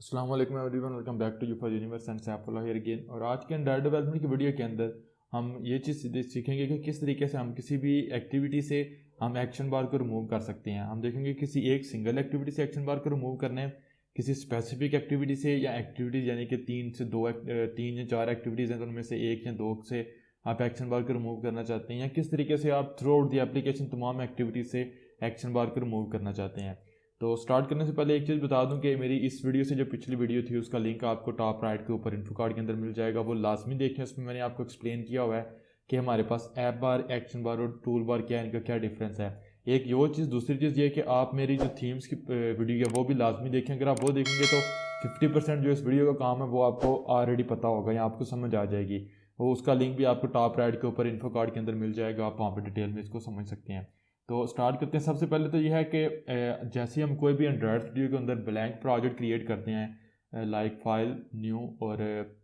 अस्सलाम वालेकुम everyone, welcome back to Yufa universe and Saifullah here again. और आज के एंड्रॉयड डेवलपमेंट की वीडियो के अंदर हम ये चीज़ सीखेंगे कि किस तरीके से हम किसी भी एक्टिविटी से हम एक्शन बार को रिमूव कर सकते हैं। हम देखेंगे किसी एक सिंगल एक्टिविटी से एक्शन बार को रिमूव करने हैं, किसी स्पेसिफिक एक्टिविटी से, या एक्टिविटीज़ यानी कि तीन या चार एक्टिविटीज़ हैं तो उनमें से एक या दो से आप एक्शन बार को रिमूव करना चाहते हैं, या किस तरीके से आप थ्रू आउट द एप्लीकेशन तमाम एक्टिविटीज़ से एक्शन बार को रिमूव करना चाहते हैं। तो स्टार्ट करने से पहले एक चीज़ बता दूं कि मेरी इस वीडियो से जो पिछली वीडियो थी उसका लिंक आपको टॉप राइट के ऊपर इन्फो कार्ड के अंदर मिल जाएगा, वो लाजमी देखें। उसमें मैंने आपको एक्सप्लेन किया हुआ है कि हमारे पास ऐप बार, एक्शन बार और टूल बार क्या है, इनका क्या डिफरेंस है। एक ये चीज़, दूसरी चीज़ ये है कि आप मेरी जो थीम्स की वीडियो है वो भी लाजमी देखें। अगर आप वो देखेंगे तो 50% जो इस वीडियो का काम है वो आपको ऑलरेडी पता होगा या आपको समझ आ जाएगी। वो उसका लिंक भी आपको टॉप राइट के ऊपर इन्फो कार्ड के अंदर मिल जाएगा, आप वहाँ पर डिटेल में इसको समझ सकते हैं। तो स्टार्ट करते हैं। सबसे पहले तो यह है कि जैसे हम कोई भी एंड्रॉयड स्टूडियो के अंदर ब्लैंक प्रोजेक्ट क्रिएट करते हैं, लाइक फाइल न्यू और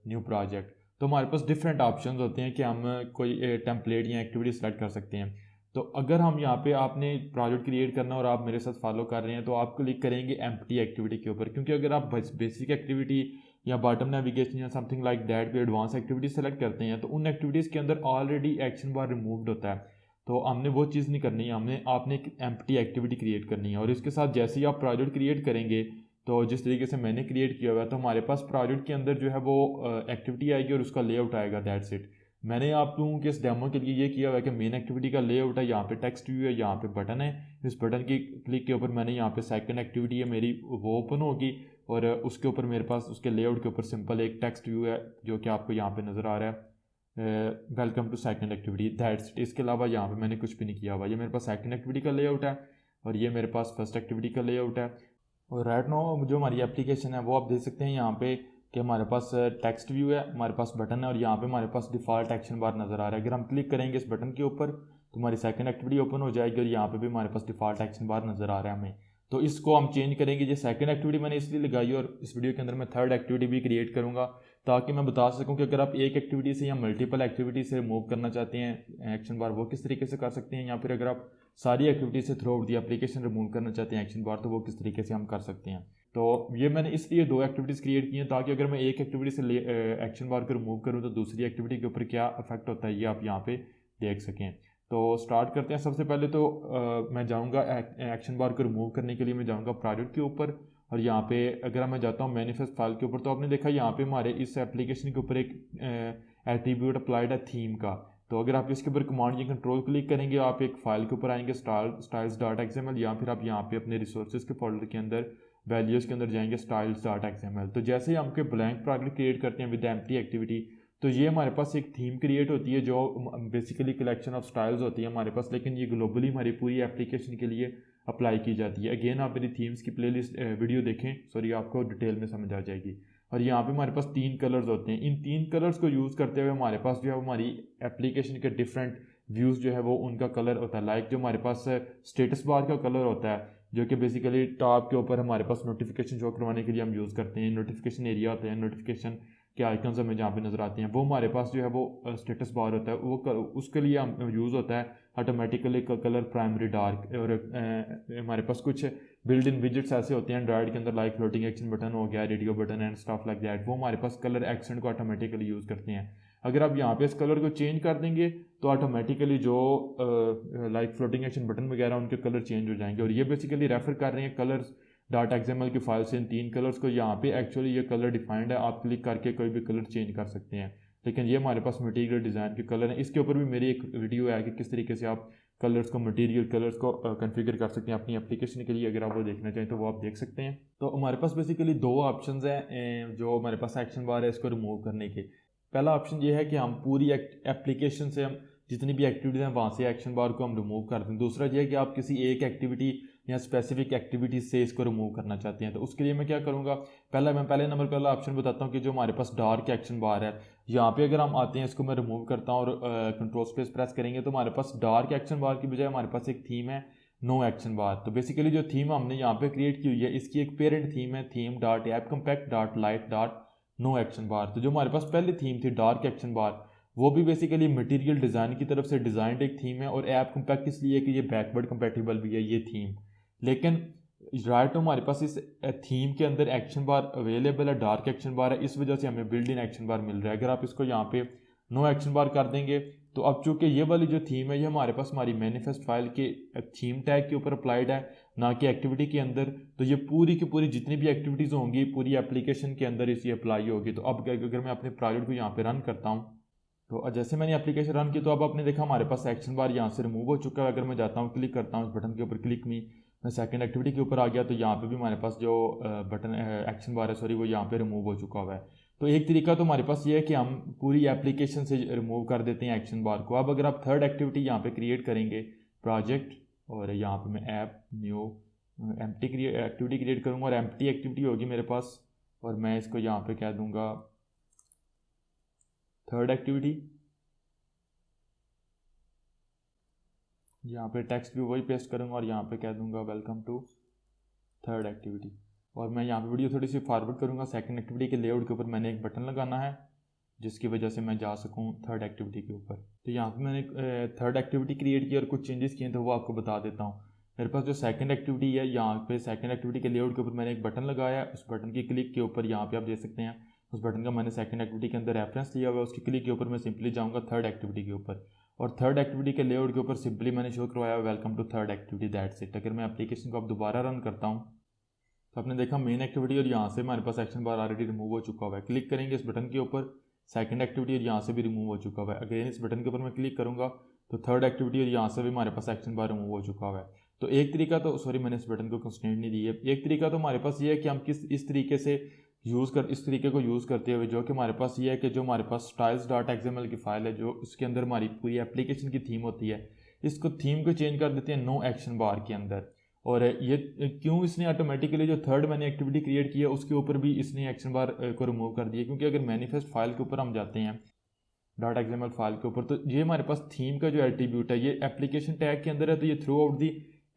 न्यू प्रोजेक्ट, तो हमारे पास डिफरेंट ऑप्शंस होते हैं कि हम कोई टेम्पलेट या एक्टिविटी सेलेक्ट कर सकते हैं। तो अगर हम यहाँ पे आपने प्रोजेक्ट क्रिएट करना और आप मेरे साथ फॉलो कर रहे हैं तो आप क्लिक करेंगे एम्प्टी एक्टिविटी के ऊपर, क्योंकि अगर आप बेसिक एक्टिविटी या बॉटम नेविगेशन या समथिंग लाइक दैट पे एडवांस एक्टिविटी सेलेक्ट करते हैं तो उन एक्टिविटीज़ के अंदर ऑलरेडी एक्शन बार रिमूव्ड होता है। तो हमने वो चीज़ नहीं करनी है, आपने एक एम्प्टी एक्टिविटी क्रिएट करनी है। और इसके साथ जैसे ही आप प्रोजेक्ट क्रिएट करेंगे तो जिस तरीके से मैंने क्रिएट किया हुआ है, तो हमारे पास प्रोजेक्ट के अंदर जो है वो एक्टिविटी आएगी और उसका लेआउट आएगा, दैट्स इट। मैंने आप लोगों के इस डेमो के लिए ये किया हुआ है कि मेन एक्टिविटी का लेआउट है, यहाँ पे टेक्स्ट व्यू है, यहाँ पे बटन है। इस बटन की क्लिक के ऊपर मैंने यहाँ पे सेकंड एक्टिविटी है मेरी, वो ओपन होगी और उसके ऊपर मेरे पास उसके लेआउट के ऊपर सिंपल एक टेक्स्ट व्यू है जो कि आपको यहाँ पे नज़र आ रहा है, welcome to second activity, that's it. इसके अलावा यहाँ पे मैंने कुछ भी नहीं किया हुआ। ये मेरे पास सेकंड एक्टिविटी का लेआउट है और ये मेरे पास फर्स्ट एक्टिविटी का लेआउट है। और राइट नाउ जो हमारी एप्लीकेशन है वो आप देख सकते हैं यहाँ पे कि हमारे पास टेक्स्ट व्यू है, हमारे पास बटन है और यहाँ पे हमारे पास डिफ़ॉल्ट एक्शन बार नज़र आ रहा है। अगर हम क्लिक करेंगे इस बटन के ऊपर तो हमारी सेकंड एक्टिविटी ओपन हो जाएगी और यहाँ पे भी हमारे पास डिफ़ॉल्ट एक्शन बार नज़र आ रहा है हमें। तो इसको हम चेंज करेंगे। ये सेकंड एक्टिविटी मैंने इसलिए लगाई और इस वीडियो के अंदर मैं थर्ड एक्टिविटी भी क्रिएट करूँगा ताकि मैं बता सकूं कि अगर आप एक एक्टिविटी से या मल्टीपल एक्टिविटी से रिमूव करना चाहते हैं एक्शन बार, वो किस तरीके से कर सकते हैं, या फिर अगर आप सारी एक्टिविटी से through out the application remove करना चाहते हैं एक्शन बार, तो वो किस तरीके से हम कर सकते हैं। तो ये मैंने इसलिए दो एक्टिविटीज़ क्रिएट की हैं ताकि अगर मैं एक एक्टिविटी से एक्शन बार को रिमूव करूँ तो दूसरी एक्टिविटी के ऊपर क्या इफेक्ट होता है ये आप यहाँ पे देख सकें। तो स्टार्ट करते हैं। सबसे पहले तो मैं जाऊँगा एक्शन बार को रिमूव करने के लिए मैं जाऊँगा प्रोजेक्ट के ऊपर और यहाँ पे अगर मैं जाता हूँ मैनिफेस्ट फाइल के ऊपर, तो आपने देखा यहाँ पे हमारे इस एप्लीकेशन के ऊपर एक एट्रीब्यूट अप्लाइड है थीम का। तो अगर आप इसके ऊपर कमांड या कंट्रोल क्लिक करेंगे आप एक फाइल के ऊपर आएंगे स्टाइल्स डॉट एक्सएमएल, या फिर आप यहाँ पे अपने रिसोर्सेज के फोल्डर के अंदर वैल्यूज़ के अंदर जाएंगे स्टाइल्स डॉट एक्सएमएल। तो जैसे ही हम ब्लैंक प्रोजेक्ट क्रिएट करते हैं विद एम्प्टी एक्टिविटी, तो ये हमारे पास एक थीम क्रिएट होती है जो बेसिकली कलेक्शन ऑफ स्टाइल्स होती है हमारे पास, लेकिन ये ग्लोबली हमारी पूरी एप्लीकेशन के लिए अप्लाई की जाती है। अगेन आप मेरी थीम्स की प्लेलिस्ट वीडियो देखें, सॉरी, आपको डिटेल में समझ आ जाएगी। और यहाँ पे हमारे पास तीन कलर्स होते हैं। इन तीन कलर्स को यूज़ करते हुए हमारे पास जो है हमारी एप्लीकेशन के डिफरेंट व्यूज़ जो है वो उनका कलर होता है। लाइक जो हमारे पास स्टेटस बार का कलर होता है जो कि बेसिकली टॉप के ऊपर हमारे पास नोटिफिकेशन शो करवाने के लिए हम यूज़ करते हैं। नोटिफिकेशन एरिया होता है, नोटिफिकेशन के आइकन्स हमें जहाँ पे नज़र आते हैं, वो हमारे पास जो है वो स्टेटस बार होता है, वो उसके लिए हम यूज़ होता है ऑटोमेटिकली कलर प्राइमरी डार्क। और हमारे पास कुछ बिल्ड इन विजेट्स ऐसे होते हैं एंड्रॉइड के अंदर, लाइक फ्लोटिंग एक्शन बटन हो गया, radio button and stuff like that, वो हमारे पास कलर एक्सेंट को ऑटोमेटिकली यूज़ करते हैं। अगर आप यहाँ पे इस कलर को चेंज कर देंगे तो ऑटोमेटिकली जो लाइक फ्लोटिंग एक्शन बटन वगैरह उनके कलर चेंज हो जाएंगे। और ये बेसिकली रेफर कर रहे हैं कलर्स डॉट एक्सएमएल की फाइल से इन तीन कलर्स को। यहाँ पे एक्चुअली ये कलर डिफाइंड है, आप क्लिक करके कोई भी कलर चेंज कर सकते हैं, लेकिन ये हमारे पास मटेरियल डिज़ाइन के कलर हैं। इसके ऊपर भी मेरी एक वीडियो है कि किस तरीके से आप कलर्स को, मटेरियल कलर्स को कॉन्फ़िगर कर सकते हैं अपनी एप्लीकेशन के लिए। अगर आप वो देखना चाहें तो वो आप देख सकते हैं। तो हमारे पास बेसिकली दो ऑप्शंस हैं जो हमारे पास एक्शन बार है इसको रिमूव करने के। पहला ऑप्शन ये है कि हम पूरी एप्लीकेशन से हम जितनी भी एक्टिविटीज़ हैं वहाँ से एक्शन बार को हम रिमूव कर दें। दूसरा ये है कि आप किसी एक एक्टिविटी या स्पेसिफिक एक्टिविटीज से इसको रिमूव करना चाहते हैं। तो उसके लिए मैं क्या करूँगा, मैं पहले नंबर पहला ऑप्शन बताता हूँ कि जो हमारे पास डार्क एक्शन बार है, यहाँ पे अगर हम आते हैं इसको मैं रिमूव करता हूँ और कंट्रोल स्पेस प्रेस करेंगे तो हमारे पास डार्क एक्शन बार की बजाय हमारे पास एक थीम है नो एक्शन बार। तो बेसिकली जो थीम हमने यहाँ पे क्रिएट की हुई है इसकी एक पेरेंट थीम है theme dot app compact dot light dot no action bar. तो जो हमारे पास पहली थीम थी डार्क एक्शन बार, वो भी बेसिकली मटेरियल डिज़ाइन की तरफ से डिज़ाइंड एक थीम है और ऐप कम्पैक्ट इसलिए कि ये बैकवर्ड कंपैटिबल भी है ये थीम। लेकिन राइट हमारे पास इस थीम के अंदर एक्शन बार अवेलेबल है, डार्क एक्शन बार है, इस वजह से हमें बिल्ड इन एक्शन बार मिल रहा है। अगर आप इसको यहाँ पे नो एक्शन बार कर देंगे तो अब चूंकि ये वाली जो थीम है ये हमारे पास हमारी मैनिफेस्ट फाइल के थीम टैग के ऊपर अप्लाइड है, ना कि एक्टिविटी के अंदर, तो ये पूरी की पूरी जितनी भी एक्टिविटीज़ होंगी पूरी एप्लीकेशन के अंदर इसी अप्लाई होगी। तो अब अगर मैं अपने प्रोजेक्ट को यहाँ पे रन करता हूँ तो जैसे मैंने एप्लीकेशन रन की तो अब आपने देखा हमारे पास एक्शन बार यहाँ से रिमूव हो चुका है। अगर मैं जाता हूँ क्लिक करता हूँ इस बटन के ऊपर, क्लिक मी, मैं सेकंड एक्टिविटी के ऊपर आ गया तो यहाँ पे भी हमारे पास जो बटन एक्शन बार है सॉरी वो यहाँ पे रिमूव हो चुका हुआ है। तो एक तरीका तो हमारे पास ये है कि हम पूरी एप्लीकेशन से रिमूव कर देते हैं एक्शन बार को। अब अगर आप थर्ड एक्टिविटी यहाँ पे क्रिएट करेंगे प्रोजेक्ट, और यहाँ पे मैं app new empty activity create करूँगा और एम्प्टी एक्टिविटी होगी मेरे पास, और मैं इसको यहाँ पे कह दूँगा थर्ड एक्टिविटी। यहाँ पे टेक्स्ट भी वही पेस्ट करूँगा और यहाँ पे कह दूँगा वेलकम टू थर्ड एक्टिविटी। और मैं यहाँ पे वीडियो थोड़ी सी फॉरवर्ड करूँगा। सेकंड एक्टिविटी के लेआउट के ऊपर मैंने एक बटन लगाना है जिसकी वजह से मैं जा सकूँ थर्ड एक्टिविटी के ऊपर। तो यहाँ पे मैंने थर्ड एक्टिविटी क्रिएट की और कुछ चेंजेस किए तो वो आपको बता देता हूँ। मेरे पास जो सेकंड एक्टिविटी है यहाँ पे सेकंड एक्टिविटी के लेआउट के ऊपर मैंने एक बटन लगाया है, उस बटन की क्लिक के ऊपर यहाँ पे आप देख सकते हैं उस बटन का मैंने सेकंड एक्टिविटी के अंदर रेफरेंस लिया हुआ है। उसकी क्लिक के ऊपर मैं सिंपली जाऊँगा थर्ड एक्टिविटी के ऊपर, और थर्ड एक्टिविटी के लेआउट के ऊपर सिंपली मैंने शो करवाया welcome to third activity, that's it. अगर मैं एप्लीकेशन को अब दोबारा रन करता हूँ तो आपने देखा मेन एक्टिविटी और यहाँ से हमारे पास एक्शन बार ऑलरेडी रिमूव हो चुका हुआ है। क्लिक करेंगे इस बटन के ऊपर, सेकंड एक्टिविटी और यहाँ से भी रिमूव हो चुका हुआ है। अगेन इस बटन के ऊपर मैं क्लिक करूँगा तो थर्ड एक्टिविटी और यहाँ से भी हमारे पास एक्शन बार रिमूव हो चुका हुआ है। तो एक तरीका तो सॉरी मैंने इस बटन को कंस्ट्रेंट नहीं दी है। एक तरीका तो हमारे पास ये है कि हम इस तरीके से इस तरीके को यूज़ करते हुए जो कि हमारे पास ये है कि जो हमारे पास styles.xml की फाइल है जो उसके अंदर हमारी पूरी एप्लीकेशन की थीम होती है, इसको थीम को चेंज कर देते हैं नो एक्शन बार के अंदर। और ये क्यों इसने ऑटोमेटिकली जो थर्ड मैंने एक्टिविटी क्रिएट किया उसके ऊपर भी इसने एक्शन बार को रिमूव कर दिया, क्योंकि अगर मैनिफेस्ट फाइल के ऊपर हम जाते हैं .xml फाइल के ऊपर तो ये हमारे पास थीम का जो एट्रीब्यूट है ये एप्लीकेशन टैग के अंदर है, तो ये थ्रू आउट दी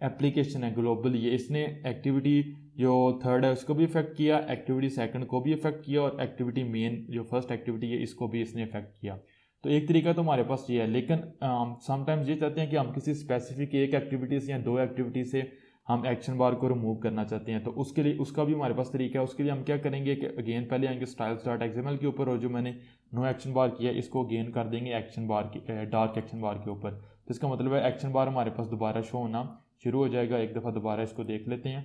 एप्लीकेशन है ग्लोबल। ये इसने एक्टिविटी जो थर्ड है उसको भी इफेक्ट किया, एक्टिविटी सेकंड को भी इफेक्ट किया, और एक्टिविटी मेन जो फर्स्ट एक्टिविटी है इसको भी इसने इफेक्ट किया। तो एक तरीका तो हमारे पास ये है, लेकिन समटाइम्स ये चाहते हैं कि हम किसी स्पेसिफिक एक एक्टिविटी से या दो एक्टिविटी से हम एक्शन बार को रिमूव करना चाहते हैं, तो उसके लिए उसका भी हमारे पास तरीका है। उसके लिए हम क्या करेंगे कि अगेन पहले आएंगे styles.xml के ऊपर और जो मैंने नो एक्शन बार किया इसको अगेन कर देंगे एक्शन बार की डार्क एक्शन बार के ऊपर। तो इसका मतलब है एक्शन बार हमारे पास दोबारा शो होना शुरू हो जाएगा। एक दफ़ा दोबारा इसको देख लेते हैं।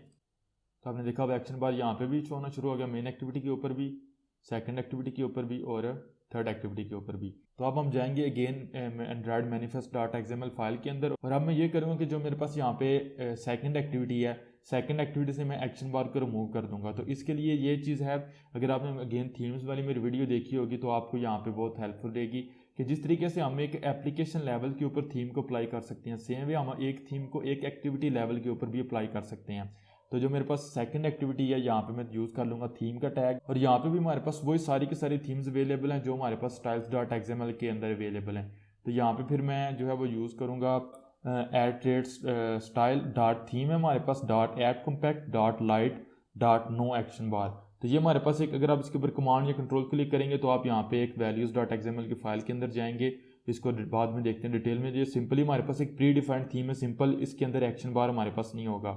तो आपने देखा अब एक्शन बार यहाँ पे भी शो होना शुरू हो गया, मेन एक्टिविटी के ऊपर भी, सेकंड एक्टिविटी के ऊपर भी और थर्ड एक्टिविटी के ऊपर भी। तो अब हम जाएंगे अगेन एंड्रॉयड मैनिफेस्ट.xml फाइल के अंदर, और अब मैं ये करूँगा कि जो मेरे पास यहाँ पे सेकंड एक्टिविटी है, सेकंड एक्टिविटी से मैं एक्शन बार को रिमूव कर दूंगा। तो इसके लिए ये चीज़ है, अगर आपने अगेन थीम्स वाली मेरी वीडियो देखी होगी तो आपको यहाँ पे बहुत हेल्पफुल रहेगी कि जिस तरीके से हम एक एप्लीकेशन लेवल के ऊपर थीम को अप्लाई कर सकते हैं, सेम वे हम एक थीम को एक एक्टिविटी लेवल के ऊपर भी अप्लाई कर सकते हैं। तो जो मेरे पास सेकंड एक्टिविटी है यहाँ पे मैं यूज़ कर लूँगा थीम का टैग, और यहाँ पे भी हमारे पास वही सारी की सारी थीम्स अवेलेबल हैं जो हमारे पास styles.xml के अंदर अवेलेबल हैं। तो यहाँ पे फिर मैं जो है वो यूज़ करूँगा @style.theme है हमारे पास .appcompact.light.no एक्शन बार। तो ये हमारे पास एक, अगर आप इसके ऊपर कमांड या कंट्रोल क्लिक करेंगे तो आप यहाँ पे एक values.xml की फाइल के अंदर जाएंगे, इसको बाद में देखते हैं डिटेल में। ये सिंपली हमारे पास एक प्री डिफाइंड थीम है, सिंपल, इसके अंदर एक्शन बार हमारे पास नहीं होगा।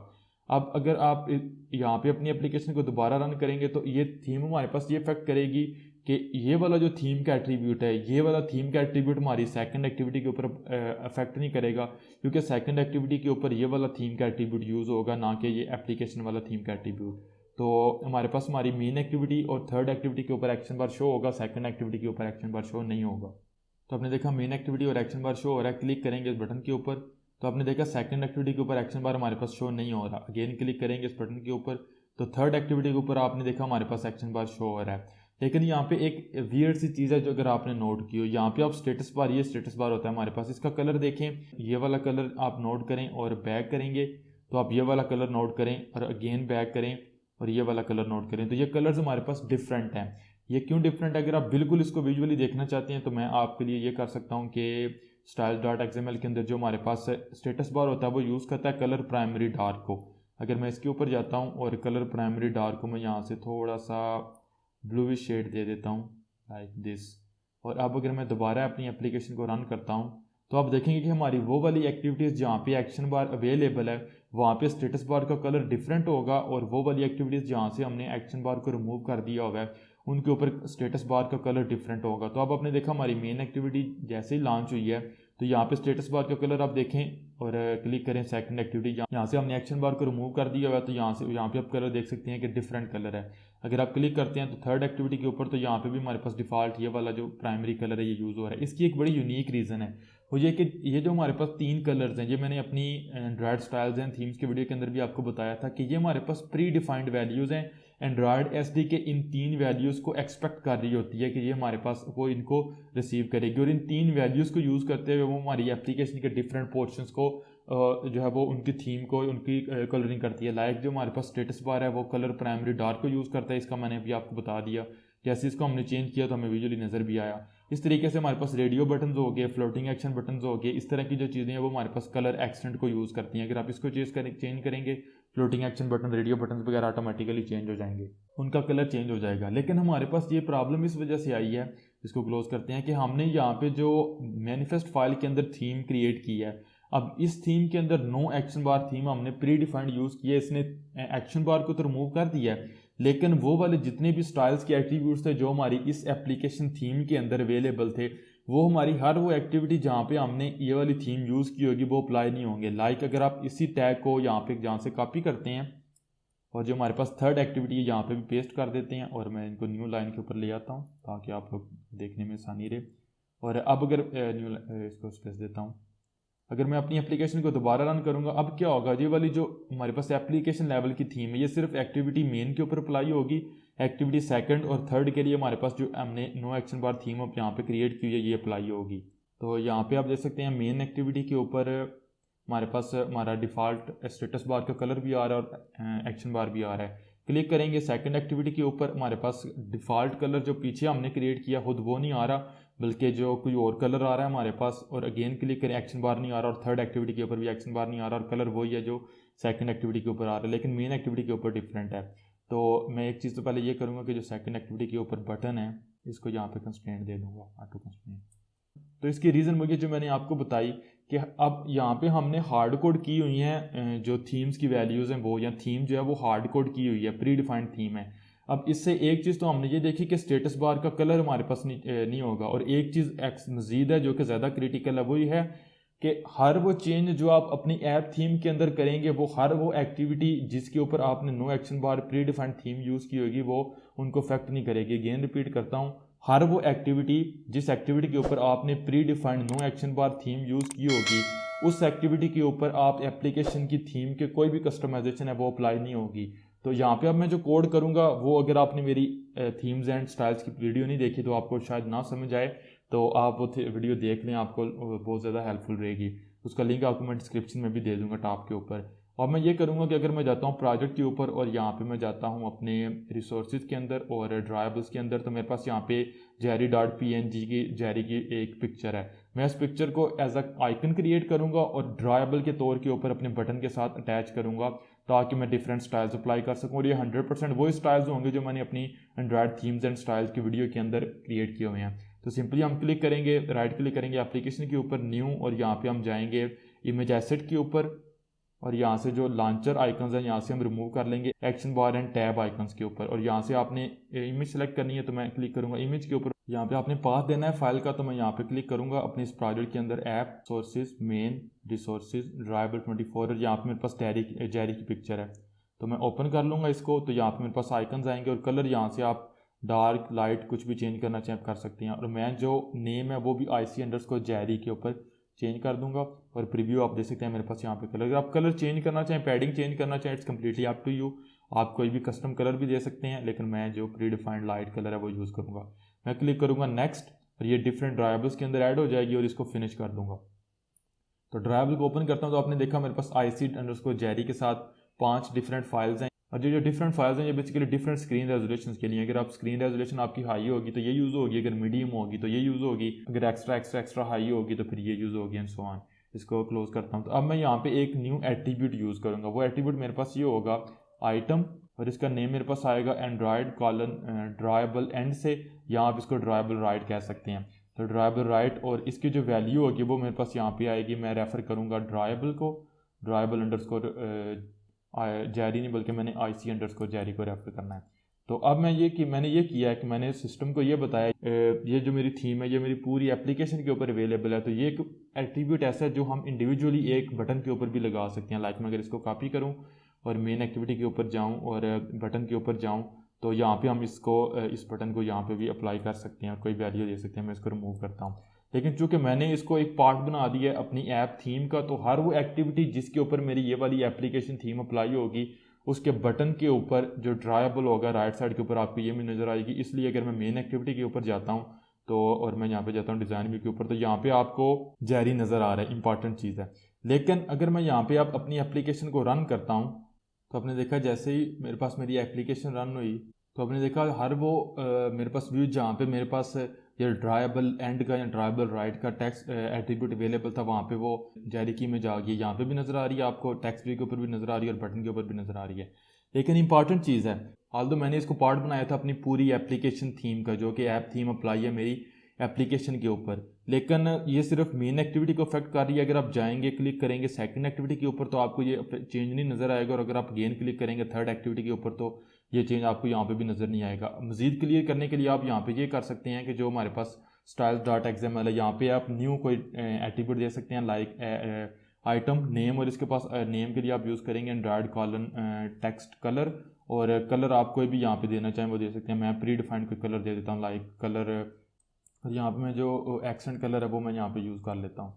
अब अगर आप यहाँ पे अपनी एप्लीकेशन को दोबारा रन करेंगे तो ये थीम हमारे पास ये इफेक्ट करेगी कि ये वाला जो थीम का एट्रीब्यूट है, ये वाला थीम का एट्रीब्यूट हमारी सेकंड एक्टिविटी के ऊपर अफेक्ट नहीं करेगा, क्योंकि सेकंड एक्टिविटी के ऊपर ये वाला थीम का एट्रीब्यूट यूज़ होगा, ना कि ये एप्लीकेशन वाला थीम का एट्रीब्यूट। तो हमारे पास हमारी मेन एक्टिविटी और थर्ड एक्टिविटी के ऊपर एक्शन बार शो होगा, सेकंड एक्टिविटी के ऊपर एक्शन बार शो नहीं होगा। तो आपने देखा मेन एक्टिविटी और एक्शन बार शो हो रहा है। क्लिक करेंगे इस बटन के ऊपर तो आपने देखा सेकंड एक्टिविटी के ऊपर एक्शन बार हमारे पास शो नहीं हो रहा। अगेन क्लिक करेंगे इस बटन के ऊपर तो थर्ड एक्टिविटी के ऊपर आपने देखा हमारे पास एक्शन बार शो हो रहा है। लेकिन यहाँ पे एक वियर्ड सी चीज़ है जो अगर आपने नोट की हो, यहाँ पे आप स्टेटस बार, ये स्टेटस बार होता है हमारे पास, इसका कलर देखें, ये वाला कलर आप नोट करें और बैक करेंगे तो आप ये वाला कलर नोट करें और अगेन बैक करें और ये वाला कलर नोट करें, तो ये कलर्स हमारे पास डिफरेंट हैं। ये क्यों डिफरेंट है? अगर आप बिल्कुल इसको विजुअली देखना चाहते हैं तो मैं आपके लिए ये कर सकता हूँ कि styles.xml के अंदर जो हमारे पास स्टेटस बार होता है वो यूज़ करता है कलर प्राइमरी डार्क को। अगर मैं इसके ऊपर जाता हूँ और कलर प्राइमरी डार्क को मैं यहाँ से थोड़ा सा ब्लूइश शेड दे देता हूँ लाइक दिस, और अब अगर मैं दोबारा अपनी एप्लीकेशन को रन करता हूँ तो आप देखेंगे कि हमारी वो वाली एक्टिविटीज़ जहाँ पे एक्शन बार अवेलेबल है वहाँ पे स्टेटस बार का कलर डिफरेंट होगा, और वो वाली एक्टिविटीज़ जहाँ से हमने एक्शन बार को रिमूव कर दिया होगा है उनके ऊपर स्टेटस बार का कलर डिफरेंट होगा। तो अब आपने देखा हमारी मेन एक्टिविटी जैसे ही लॉन्च हुई है तो यहाँ पे स्टेटस बार का कलर आप देखें और क्लिक करें सेकंड एक्टिविटी, यहाँ से हमने एक्शन बार को रिमूव कर दिया हुआ है, तो यहाँ पे आप कलर देख सकते हैं कि डिफरेंट कलर है। अगर आप क्लिक करते हैं तो थर्ड एक्टिविटी के ऊपर, तो यहाँ पे भी हमारे पास डिफ़ॉल्ट ये वाला जो प्राइमरी कलर है ये यूज़ हो रहा है। इसकी एक बड़ी यूनिक रीज़न है वो ये कि ये जो हमारे पास 3 कलर्स हैं, ये मैंने अपनी एंड्रॉयड स्टाइल्स एंड थीम्स के वीडियो के अंदर भी आपको बताया था कि ये हमारे पास प्री डिफाइंड वैल्यूज़ हैं। एंड्रॉयड एसडीके इन 3 वैल्यूज़ को एक्सपेक्ट कर रही होती है कि ये हमारे पास वो इनको रिसीव करेगी, और इन 3 वैल्यूज़ को यूज़ करते हुए वो हमारी एप्लीकेशन के डिफरेंट पोर्शंस को जो है वो उनकी थीम को उनकी कलरिंग करती है। लाइक जो हमारे पास स्टेटस बार है वो कलर प्राइमरी डार्क को यूज़ करता है, इसका मैंने अभी आपको बता दिया। जैसे इसको हमने चेंज किया तो हमें विजुअली नज़र भी आया। इस तरीके से हमारे पास रेडियो बटन्स हो गए, फ्लोटिंग एक्शन बटन्स हो गए, इस तरह की जो चीज़ें हैं वो हमारे पास कलर एक्सेंट को यूज़ करती हैं। अगर आप इसको चेंज करेंगे floating action button, radio button वगैरह ऑटोमेटिकली चेंज हो जाएंगे, उनका कलर चेंज हो जाएगा। लेकिन हमारे पास ये प्रॉब्लम इस वजह से आई है, इसको क्लोज करते हैं, कि हमने यहाँ पे जो मैनिफेस्ट फाइल के अंदर थीम क्रिएट की है, अब इस थीम के अंदर नो एक्शन बार थीम हमने प्री डिफाइंड यूज़ किया है। इसने एक्शन बार को तो रिमूव कर दिया है, लेकिन वो वाले जितने भी स्टाइल्स के एट्रीब्यूट्स थे जो हमारी इस एप्लीकेशन थीम के अंदर अवेलेबल थे, वो हमारी हर वो एक्टिविटी जहाँ पे हमने ये वाली थीम यूज़ की होगी वो अप्लाई नहीं होंगे। लाइक अगर आप इसी टैग को यहाँ पे जहाँ से कॉपी करते हैं और जो हमारे पास थर्ड एक्टिविटी है यहाँ पे भी पेस्ट कर देते हैं, और मैं इनको न्यू लाइन के ऊपर ले आता हूँ ताकि आप लोग देखने में आसानी रहे। और अब अगर इसको स्पेस देता हूँ, अगर मैं अपनी एप्लीकेशन को दोबारा रन करूंगा, अब क्या होगा, ये वाली जो हमारे पास एप्लीकेशन लेवल की थीम है ये सिर्फ एक्टिविटी मेन के ऊपर अप्लाई होगी। एक्टिविटी सेकंड और थर्ड के लिए हमारे पास जो हमने नो एक्शन बार थीम यहाँ पे क्रिएट की है ये अप्लाई होगी। तो यहाँ पे आप देख सकते हैं मेन एक्टिविटी के ऊपर हमारे पास हमारा डिफ़ॉल्ट स्टेटस बार का कलर भी आ रहा है और एक्शन बार भी आ रहा है। क्लिक करेंगे सेकंड एक्टिविटी के ऊपर, हमारे पास डिफ़ॉल्ट कलर जो पीछे हमने क्रिएट किया खुद वो नहीं आ रहा, बल्कि जो कोई और कलर आ रहा है हमारे पास। और अगेन क्लिक करें, एक्शन बार नहीं आ रहा, और थर्ड एक्टिविटी के ऊपर भी एक्शन बार नहीं आ रहा, और कलर वही है जो सेकंड एक्टिविटी के ऊपर आ रहा है, लेकिन मेन एक्टिविटी के ऊपर डिफरेंट है। तो मैं एक चीज़ तो पहले ये करूँगा कि जो सेकंड एक्टिविटी के ऊपर बटन है इसको यहाँ पे कंस्ट्रेंट दे दूँगा, ऑटो कंस्ट्रेंट। तो इसकी रीज़न मुझे जो मैंने आपको बताई कि अब यहाँ पे हमने हार्ड कोड की हुई हैं जो थीम्स की वैल्यूज़ हैं वो, या थीम जो है वो हार्ड कोड की हुई है, प्री डिफाइंड थीम है। अब इससे एक चीज़ तो हमने ये देखी कि स्टेटस बार का कलर हमारे पास नहीं होगा, और एक चीज़ मज़ीद है जो कि ज़्यादा क्रिटिकल है, वो ये है कि हर वो चेंज जो आप अपनी ऐप थीम के अंदर करेंगे, वो हर वो एक्टिविटी जिसके ऊपर आपने नो एक्शन बार प्री डिफाइंड थीम यूज़ की होगी वो उनको अफेक्ट नहीं करेगी। अगेन रिपीट करता हूँ, हर वो एक्टिविटी जिस एक्टिविटी के ऊपर आपने प्री डिफाइंड नो एक्शन बार थीम यूज़ की होगी, उस एक्टिविटी के ऊपर आप एप्लीकेशन की थीम के कोई भी कस्टमाइजेशन है वो अप्लाई नहीं होगी। तो यहाँ पे अब मैं जो कोड करूँगा वो, अगर आपने मेरी थीम्स एंड स्टाइल्स की वीडियो नहीं देखी तो आपको शायद ना समझ आए, तो आप वो वीडियो देख लें, आपको बहुत ज़्यादा हेल्पफुल रहेगी। उसका लिंक आपको मैं डिस्क्रिप्शन में भी दे दूँगा टॉप के ऊपर। और मैं ये करूँगा कि अगर मैं जाता हूँ प्रोजेक्ट के ऊपर और यहाँ पे मैं जाता हूँ अपने रिसोर्सेज के अंदर और ड्राइबल्स के अंदर, तो मेरे पास यहाँ पे jerry.png की जेरी की एक पिक्चर है। मैं इस पिक्चर को एज अ आइकन क्रिएट करूँगा और ड्राइबल के तौर के ऊपर अपने बटन के साथ अटैच करूँगा ताकि मैं डिफरेंट स्टाइल्स अप्लाई कर सकूँ। और ये 100% वही स्टाइल्स होंगे जो मैंने अपनी एंड्रॉयड थीम्स एंड स्टाइल्स की वीडियो के अंदर क्रिएट किए हुए हैं। तो सिंपली हम क्लिक करेंगे, राइट क्लिक करेंगे एप्लीकेशन के ऊपर, न्यू, और यहाँ पे हम जाएंगे इमेज एसेट के ऊपर, और यहाँ से जो लॉन्चर आइकन्स हैं यहाँ से हम रिमूव कर लेंगे action bar and tab icons के ऊपर, और यहाँ से आपने इमेज सेलेक्ट करनी है। तो मैं क्लिक करूँगा इमेज के ऊपर, यहाँ पे आपने पाथ देना है फाइल का, तो मैं यहाँ पे क्लिक करूँगा अपने इस प्रोजेक्ट के अंदर app sources main resources dribble 24, और यहाँ पे मेरे पास जेरी की पिक्चर है। तो मैं ओपन कर लूँगा इसको, तो यहाँ पे मेरे पास आइकन्स आएंगे और कलर यहाँ से आप डार्क लाइट कुछ भी चेंज करना चाहें कर सकते हैं। और मैं जो नेम है वो भी IC_जेरी के ऊपर चेंज कर दूंगा, और प्रीव्यू आप देख सकते हैं मेरे पास यहाँ पे कलर। अगर आप कलर चेंज करना चाहें, पैडिंग चेंज करना चाहें, it's completely up to you, आप कोई भी कस्टम कलर भी दे सकते हैं, लेकिन मैं जो प्री डिफाइंड लाइट कलर है वो यूज़ करूँगा। मैं क्लिक करूँगा नेक्स्ट, और ये डिफरेंट ड्राइबल्स के अंदर ऐड हो जाएगी और इसको फिनिश कर दूंगा। तो ड्राइबल को ओपन करता हूँ तो आपने देखा मेरे पास IC_जेरी के साथ 5 डिफरेंट फाइल्स हैं, और जो डिफरेंट फाइल्स हैं ये बेसिकली डिफरेंट स्क्रीन रेजोल्यूशन के लिए। अगर आप स्क्रीन रेजोल्यूशन आपकी हाई होगी तो ये यूज़ होगी, अगर मीडियम होगी तो ये यूज़ होगी, अगर एक्स्ट्रा हाई होगी तो फिर ये यूज़ होगी, एंड सो ऑन। इसको क्लोज करता हूँ। तो अब मैं यहाँ पे एक न्यू एट्रीब्यूट यूज़ करूँगा। वो एट्रीब्यूट मेरे पास ये होगा आइटम, और इसका नेम मेरे पास आएगा एंड्रॉयड कॉलन ड्राइबल एंड से, या आप इसको ड्राइबल राइट कह सकते हैं। तो ड्राइबल राइट, और इसकी जो वैल्यू होगी वो मेरे पास यहाँ पे आएगी। मैं रेफ़र करूँगा ड्राइबल को, ड्राइबल अंडरस्कोर जैरी नहीं बल्कि मैंने IC अंडरस्कोर जैरी को रेफ़र करना है। तो अब मैंने ये किया है कि मैंने सिस्टम को ये बताया ये जो मेरी थीम है ये मेरी पूरी एप्लीकेशन के ऊपर अवेलेबल है। तो ये एक एट्रीब्यूट ऐसा है जो हम इंडिविजुअली एक बटन के ऊपर भी लगा सकते हैं। लाइक मैं अगर इसको कॉपी करूँ और मेन एक्टिविटी के ऊपर जाऊँ और बटन के ऊपर जाऊँ, तो यहाँ पे हम इस बटन को यहाँ पे भी अप्लाई कर सकते हैं और कोई वैल्यू दे सकते हैं। मैं इसको रिमूव करता हूँ, लेकिन चूंकि मैंने इसको एक पार्ट बना दिया है अपनी ऐप थीम का, तो हर वो एक्टिविटी जिसके ऊपर मेरी ये वाली एप्लीकेशन थीम अप्लाई होगी उसके बटन के ऊपर जो ड्राइबल होगा राइट साइड के ऊपर आपको ये भी नज़र आएगी। इसलिए अगर मैं मेन एक्टिविटी के ऊपर जाता हूँ तो और मैं यहाँ पे जाता हूँ डिज़ाइन व्यू के ऊपर, तो यहाँ पे आपको जैरी नज़र आ रहा है, इंपॉर्टेंट चीज़ है। लेकिन अगर मैं यहाँ पे आप अपनी एप्लीकेशन को रन करता हूँ तो आपने देखा जैसे ही मेरे पास मेरी एप्लीकेशन रन हुई तो आपने देखा हर वो मेरे पास व्यू जहाँ पे मेरे पास ये ड्राइबल एंड का या ड्राइबल राइट का टेक्स्ट एट्रीब्यूट अवेलेबल था, वहाँ पे वो जैरी की इमेज आ गई। यहाँ पे भी नज़र आ रही है आपको, टेक्स्ट व्यू के ऊपर भी नज़र आ रही है और बटन के ऊपर भी नज़र आ रही है। लेकिन इंपॉर्टेंट चीज़ है, ऑल्दो मैंने इसको पार्ट बनाया था अपनी पूरी एप्लीकेशन थीम का, जो कि ऐप थीम अप्लाई है मेरी एप्लीकेशन के ऊपर, लेकिन ये सिर्फ मेन एक्टिविटी को अफेक्ट कर रही है। अगर आप जाएंगे क्लिक करेंगे सेकंड एक्टिविटी के ऊपर तो आपको ये चेंज नहीं नज़र आएगा, और अगर आप अगेन क्लिक करेंगे थर्ड एक्टिविटी के ऊपर तो ये चेंज आपको यहाँ पे भी नज़र नहीं आएगा। मज़ीद क्लियर करने के लिए आप यहाँ पे ये कर सकते हैं कि जो हमारे पास styles.xml है यहाँ पे आप न्यू कोई एट्रीब्यूट दे सकते हैं, लाइक आइटम नेम, और इसके पास नेम के लिए आप यूज़ करेंगे एंड्रॉयड कॉलन टेक्स्ट कलर, और कलर आप कोई भी यहाँ पे देना चाहें वो दे सकते हैं। मैं प्री डिफाइंड कोई कलर दे देता हूँ, लाइक कलर, यहाँ पे मैं जो एक्सेंट कलर है वो मैं यहाँ पे यूज़ कर लेता हूँ।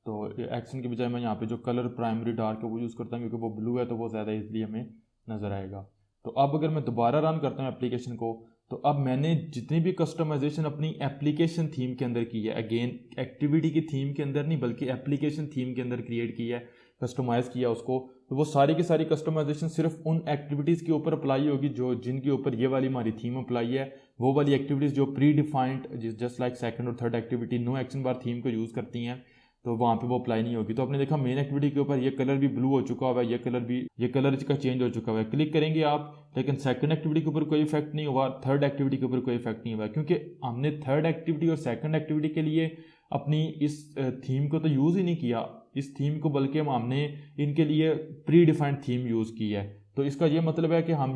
तो एक्सेंट के बजाय मैं यहाँ पे जो कलर प्राइमरी डार्क है वो यूज़ करता हूँ, क्योंकि वो ब्लू है तो वो ज़्यादा ईजिली हमें नज़र आएगा। तो अब अगर मैं दोबारा रन करता हूँ एप्लीकेशन को, तो अब मैंने जितनी भी कस्टमाइजेशन अपनी एप्लीकेशन थीम के अंदर की है, अगेन एक्टिविटी की थीम के अंदर नहीं बल्कि एप्लीकेशन थीम के अंदर क्रिएट की है, कस्टमाइज़ किया उसको, तो वो सारी की सारी कस्टमाइजेशन सिर्फ उन एक्टिविटीज़ के ऊपर अप्लाई होगी जो जिनके ऊपर ये वाली हमारी थीम अप्लाई है। वो वाली एक्टिविटीज़ जो pre defined just like second और थर्ड एक्टिविटी नो एक्शन बार थीम को यूज़ करती हैं, तो वहाँ पे वो अप्लाई नहीं होगी। तो आपने देखा मेन एक्टिविटी के ऊपर ये कलर भी ब्लू हो चुका हुआ है, ये कलर इसका चेंज हो चुका हुआ है। क्लिक करेंगे आप, लेकिन सेकंड एक्टिविटी के ऊपर कोई इफेक्ट नहीं हुआ, थर्ड एक्टिविटी के ऊपर कोई इफेक्ट नहीं हुआ, क्योंकि हमने थर्ड एक्टिविटी और सेकंड एक्टिविटी के लिए अपनी इस थीम को तो यूज़ ही नहीं किया, इस थीम को, बल्कि हमने इनके लिए प्री डिफाइंड थीम यूज़ की है। तो इसका ये मतलब है कि हम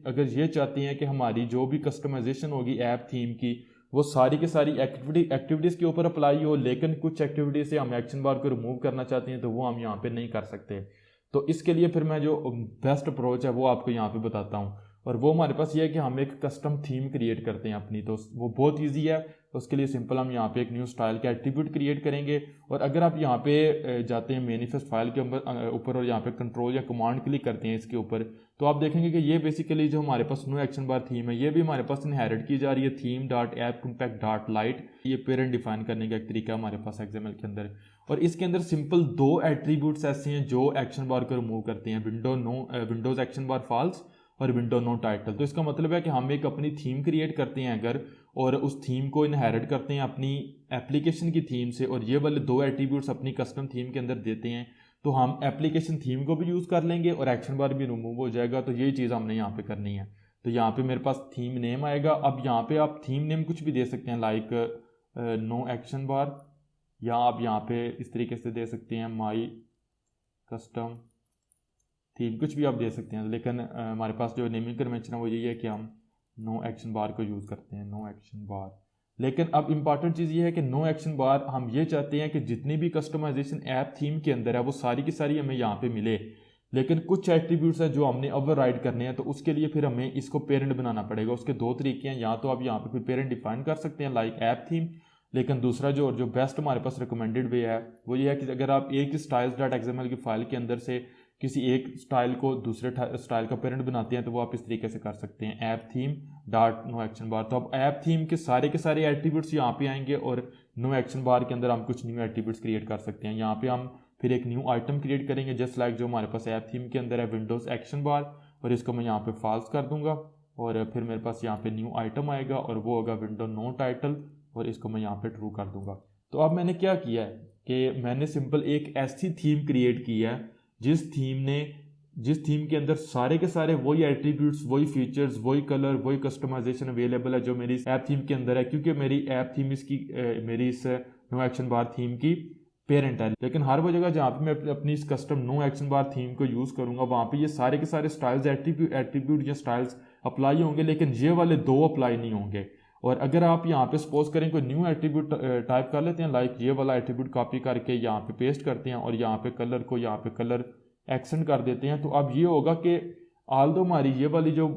अगर ये चाहते हैं कि हमारी जो भी कस्टमाइजेशन होगी ऐप थीम की वो सारी की सारी एक्टिविटीज़ के ऊपर अप्लाई हो, लेकिन कुछ एक्टिविटीज़ से हम एक्शन बार को रिमूव करना चाहते हैं तो वो हम यहाँ पे नहीं कर सकते। तो इसके लिए फिर मैं जो बेस्ट अप्रोच है वो आपको यहाँ पे बताता हूँ, और वो हमारे पास ये है कि हम एक कस्टम थीम क्रिएट करते हैं अपनी। तो वो बहुत ईजी है। उसके लिए सिंपल हम यहाँ पे एक न्यू स्टाइल का एट्रीब्यूट क्रिएट करेंगे, और अगर आप यहाँ पे जाते हैं मैनिफेस्ट फाइल के ऊपर और यहाँ पे कंट्रोल या कमांड क्लिक करते हैं इसके ऊपर, तो आप देखेंगे कि ये बेसिकली जो हमारे पास नो एक्शन बार थीम है ये भी हमारे पास इनहेरिट की जा रही है theme dot app compact dot light. ये पेरेंट डिफाइन करने का एक तरीका हमारे पास XML के अंदर, और इसके अंदर सिंपल दो एट्रीब्यूट्स ऐसे हैं जो एक्शन बार को रिमूव करते हैं, विंडोज एक्शन बार फॉल्स और विंडो नो टाइटल। तो इसका मतलब है कि हम एक अपनी थीम क्रिएट करते हैं अगर, और उस थीम को इनहेरिट करते हैं अपनी एप्लीकेशन की थीम से, और ये वाले दो एट्रीब्यूट्स अपनी कस्टम थीम के अंदर देते हैं, तो हम एप्लीकेशन थीम को भी यूज़ कर लेंगे और एक्शन बार भी रिमूव हो जाएगा। तो यही चीज़ हमने यहाँ पे करनी है। तो यहाँ पे मेरे पास थीम नेम आएगा। अब यहाँ पे आप थीम नेम कुछ भी दे सकते हैं, लाइक नो एक्शन बार, या आप यहाँ पे इस तरीके से दे सकते हैं माई कस्टम थीम, कुछ भी आप दे सकते हैं। लेकिन हमारे पास जो नेमिंग कन्वेंशन है वो यही है कि हम नो एक्शन बार को यूज़ करते हैं, नो एक्शन बार। लेकिन अब इंपॉर्टेंट चीज़ ये है कि नो एक्शन बार हम ये चाहते हैं कि जितनी भी कस्टमाइजेशन ऐप थीम के अंदर है वो सारी की सारी हमें यहाँ पे मिले, लेकिन कुछ एट्रीब्यूट्स है जो हमने ओवरराइड करने हैं, तो उसके लिए फिर हमें इसको पेरेंट बनाना पड़ेगा। उसके दो तरीके हैं, या तो आप यहाँ पे कोई पेरेंट डिफाइन कर सकते हैं लाइक ऐप थीम, लेकिन दूसरा जो बेस्ट हमारे पास रिकमेंडेड वे है वो ये है कि अगर आप एक ही styles.xml की फाइल के अंदर से किसी एक स्टाइल को दूसरे स्टाइल का पेरेंट बनाते हैं, तो वो आप इस तरीके से कर सकते हैं, app theme dot no action bar. तो अब ऐप थीम के सारे एट्रीब्यूट्स यहाँ पे आएंगे, और नो एक्शन बार के अंदर हम कुछ न्यू एट्रीब्यूट्स क्रिएट कर सकते हैं। यहाँ पे हम फिर एक न्यू आइटम क्रिएट करेंगे, जस्ट लाइक जो हमारे पास ऐप थीम के अंदर है विंडोज़ एक्शन बार, और इसको मैं यहाँ पे फॉल्स कर दूंगा, और फिर मेरे पास यहाँ पे न्यू आइटम आएगा और वो होगा विंडो नो टाइटल, और इसको मैं यहाँ पे ट्रू कर दूंगा। तो अब मैंने क्या किया है कि मैंने सिंपल एक ऐसी थीम क्रिएट की है जिस थीम ने जिस थीम के अंदर सारे के सारे वही एट्रीब्यूट्स, वही फीचर्स, वही कलर, वही कस्टमाइजेशन अवेलेबल है जो मेरी ऐप थीम के अंदर है, क्योंकि मेरी ऐप थीम इसकी मेरी इस नो एक्शन बार थीम की पेरेंट है। लेकिन हर वो जगह जहाँ पे मैं अपनी इस कस्टम नो एक्शन बार थीम को यूज़ करूँगा वहाँ पे ये सारे के सारे स्टाइल्स एट्रीब्यूट या स्टाइल्स अप्लाई होंगे, लेकिन ये वाले दो अप्लाई नहीं होंगे। और अगर आप यहाँ पे सपोज करें कोई न्यू एट्रीब्यूट टाइप कर लेते हैं, लाइक ये वाला एट्रीब्यूट कॉपी करके यहाँ पे पेस्ट करते हैं और यहाँ पे कलर को यहाँ पे कलर एक्सेंट कर देते हैं, तो अब ये होगा कि आल दो हमारी ये वाली जो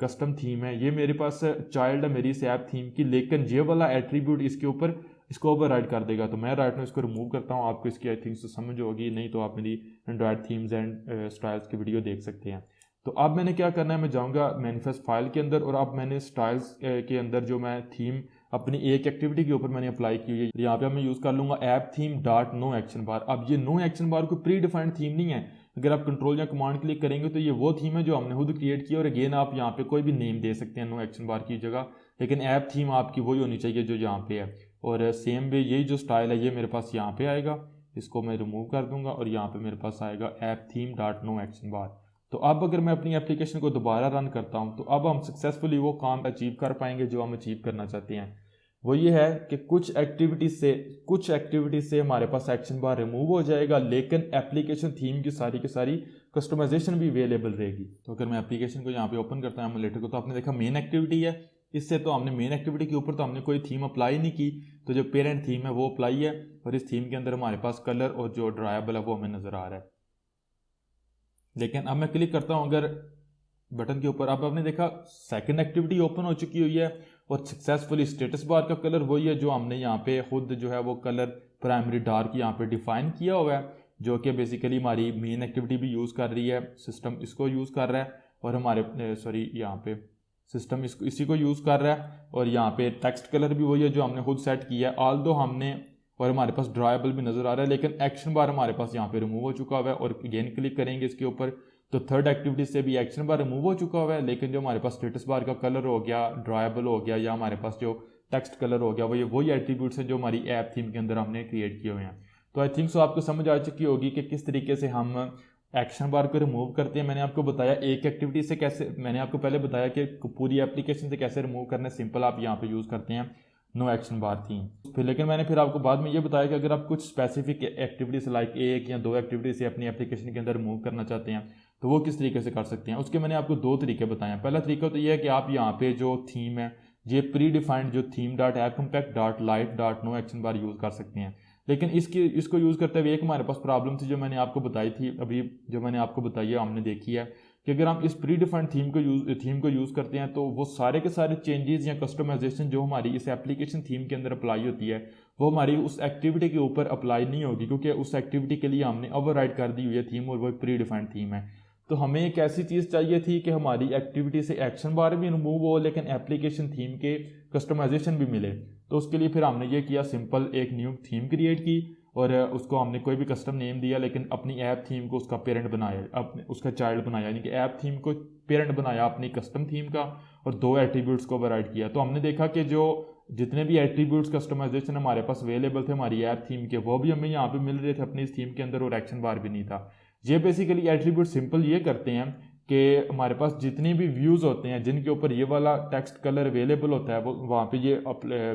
कस्टम थीम है ये मेरे पास चाइल्ड है मेरी इस ऐप थीम की, लेकिन ये वाला एट्रीब्यूट इसके ऊपर इसको ओवरराइड कर देगा। तो मैं राइट में इसको रिमूव करता हूँ। आपको इसकी आई थिंक से समझ होगी, नहीं तो आप मेरी एंड्रॉयड थीम्स एंड स्टाइल्स की वीडियो देख सकते हैं। तो अब मैंने क्या करना है, मैं जाऊँगा मैनिफेस्ट फाइल के अंदर और अब मैंने स्टाइल्स के अंदर जो मैं थीम अपनी एक एक्टिविटी के ऊपर मैंने अप्लाई की हुई है, यहाँ पे मैं यूज़ कर लूँगा app theme dot no action bar. अब ये नो एक्शन बार कोई प्री डिफाइंड थीम नहीं है। अगर आप कंट्रोल या कमांड क्लिक करेंगे तो ये वो थीम है जो हमने खुद क्रिएट की, और अगेन आप यहाँ पे कोई भी नेम दे सकते हैं नो एक्शन बार की जगह, लेकिन ऐप थीम आपकी वही होनी चाहिए जो यहाँ पे है। और सेम वे यही जो स्टाइल है ये मेरे पास यहाँ पे आएगा, इसको मैं रिमूव कर दूंगा और यहाँ पे मेरे पास आएगा app theme dot no action bar. तो अब अगर मैं अपनी एप्लीकेशन को दोबारा रन करता हूँ तो अब हम सक्सेसफुली वो काम अचीव कर पाएंगे जो हम अचीव करना चाहते हैं। वो ये है कि कुछ एक्टिविटीज से हमारे पास एक्शन बार रिमूव हो जाएगा, लेकिन एप्लीकेशन थीम की सारी कस्टमाइजेशन भी अवेलेबल रहेगी। तो अगर मैं एप्लीकेशन को यहाँ पे ओपन करता हूँ एमुलेटर को, तो आपने देखा मेन एक्टिविटी है, इससे तो हमने मेन एक्टिविटी के ऊपर तो हमने कोई थीम अप्लाई नहीं की, तो जो पेरेंट थीम है वो अप्लाई है और इस थीम के अंदर हमारे पास कलर और जो ड्राइबल है वो हमें नजर आ रहा है। लेकिन अब मैं क्लिक करता हूँ अगर बटन के ऊपर, अब आपने देखा सेकंड एक्टिविटी ओपन हो चुकी हुई है और सक्सेसफुली स्टेटस बार का कलर वही है जो हमने यहाँ पे खुद जो है वो कलर प्राइमरी डार्क यहाँ पे डिफाइन किया हुआ है, जो कि बेसिकली हमारी मेन एक्टिविटी भी यूज़ कर रही है, सिस्टम इसको यूज़ कर रहा है और हमारे यहाँ पे सिस्टम इसी को यूज़ कर रहा है। और यहाँ पे टेक्स्ट कलर भी वही है जो हमने खुद सेट किया है, ऑल दो हमने, और हमारे पास ड्राइबल भी नज़र आ रहा है, लेकिन एक्शन बार हमारे पास यहाँ पे रिमूव हो चुका हुआ है। और अगेन क्लिक करेंगे इसके ऊपर तो थर्ड एक्टिविटी से भी एक्शन बार रिमूव हो चुका हुआ है, लेकिन जो हमारे पास स्टेटस बार का कलर हो गया, ड्राइबल हो गया या हमारे पास जो टेक्स्ट कलर हो गया, वही एट्रीब्यूट्स हैं जो हमारी ऐप थीम के अंदर हमने क्रिएट किए हुए हैं। तो आई थिंक सो आपको समझ आ चुकी होगी कि किस तरीके से हम एक्शन बार को रिमूव करते हैं। मैंने आपको बताया एक एक्टिविटी से कैसे, मैंने आपको पहले बताया कि पूरी एप्लीकेशन से कैसे रिमूव करना है, सिंपल आप यहाँ पे यूज़ करते हैं नो एक्शन बार थीम। फिर लेकिन मैंने फिर आपको बाद में ये बताया कि अगर आप कुछ स्पेसिफिक एक्टिविटीज लाइक एक या दो एक्टिविटी से अपनी एप्लीकेशन के अंदर रिमूव करना चाहते हैं तो वो किस तरीके से कर सकते हैं। उसके मैंने आपको दो तरीके बताए हैं। पहला तरीका तो ये है कि आप यहाँ पे जो थीम है ये प्री डिफाइंड जो theme dot app compact dot light dot no action bar use कर सकते हैं, लेकिन इसको यूज़ करते हुए एक हमारे पास प्रॉब्लम थी जो मैंने आपको बताई थी अभी, जो मैंने आपको बताई है हमने देखी है कि अगर हम इस प्री डिफाइंड थीम को यूज़ करते हैं तो वो सारे के सारे चेंजेस या कस्टमाइजेशन जो हमारी इस एप्लीकेशन थीम के अंदर अप्लाई होती है वो हमारी उस एक्टिविटी के ऊपर अप्लाई नहीं होगी, क्योंकि उस एक्टिविटी के लिए हमने ओवरराइड कर दी हुई है थीम और वो प्री डिफाइंड थीम है। तो हमें एक ऐसी चीज़ चाहिए थी कि हमारी एक्टिविटी से एक्शन बार भी रिमूव हो लेकिन एप्लीकेशन थीम के कस्टमाइजेशन भी मिले। तो उसके लिए फिर हमने ये किया, सिंपल एक न्यू थीम क्रिएट की और उसको हमने कोई भी कस्टम नेम दिया, लेकिन अपनी ऐप थीम को उसका पेरेंट बनाया, अपने उसका चाइल्ड बनाया, यानी कि ऐप थीम को पेरेंट बनाया अपनी कस्टम थीम का और दो एट्रीब्यूट्स को ओवरराइड किया। तो हमने देखा कि जो जितने भी एट्रीब्यूट्स कस्टमाइजेशन हमारे पास अवेलेबल थे हमारी ऐप थीम के, वो भी हमें यहाँ पे मिल रहे थे अपनी इस थीम के अंदर और एक्शन बार भी नहीं था। ये बेसिकली एट्रीब्यूट सिंपल ये करते हैं कि हमारे पास जितने भी व्यूज़ होते हैं जिनके ऊपर ये वाला टेक्स्ट कलर अवेलेबल होता है वो वहाँ पे ये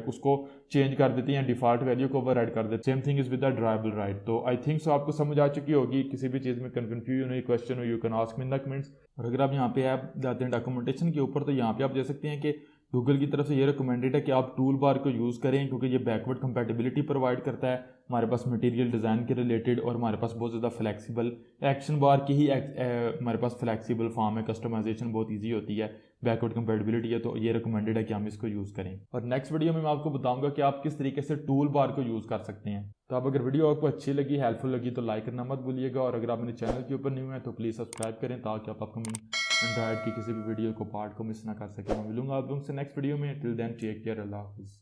उसको चेंज कर देते हैं, डिफ़ॉल्ट वैल्यू को ओवरराइड कर देते हैं। Same thing is with the dribble right. तो आई थिंक सो आपको समझ आ चुकी होगी। किसी भी चीज़ में कन्फ्यूजन हुई, क्वेश्चन हो, you can ask me in the comments. और अगर आप यहाँ पे ऐप जाते हैं डॉक्यूमेंटेशन के ऊपर तो यहाँ पे आप देख सकते हैं कि गूगल की तरफ से ये रिकमेंडेड है कि आप टूल बार को यूज़ करें, क्योंकि ये बैकवर्ड कंपैटिबिलिटी प्रोवाइड करता है हमारे पास मटेरियल डिज़ाइन के रिलेटेड, और हमारे पास बहुत ज़्यादा फ्लेक्सिबल एक्शन बार की ही हमारे पास फ्लेक्सिबल फॉर्म है, कस्टमाइजेशन बहुत ईजी होती है, बैकवर्ड कंपैटिबिलिटी है, तो ये रिकमेंडेड है कि हम इसको यूज़ करें। और नेक्स्ट वीडियो में मैं आपको बताऊंगा कि आप किस तरीके से टूल बार को यूज़ कर सकते हैं। तो अब अगर वीडियो आपको अच्छी लगी, हेल्पफुल लगी तो लाइक करना मत भूलिएगा, और अगर आप मेरे चैनल के ऊपर न्यू हैं तो प्लीज़ सब्सक्राइब करें ताकि आप अपकमिंग एंड्रॉइड की किसी भी वीडियो को पार्ट को मिस ना कर सकें। मैं मिलूंगा आप लोगों से नेक्स्ट वीडियो में। टिल देन टेक केयर, अल्लाह हाफिज़।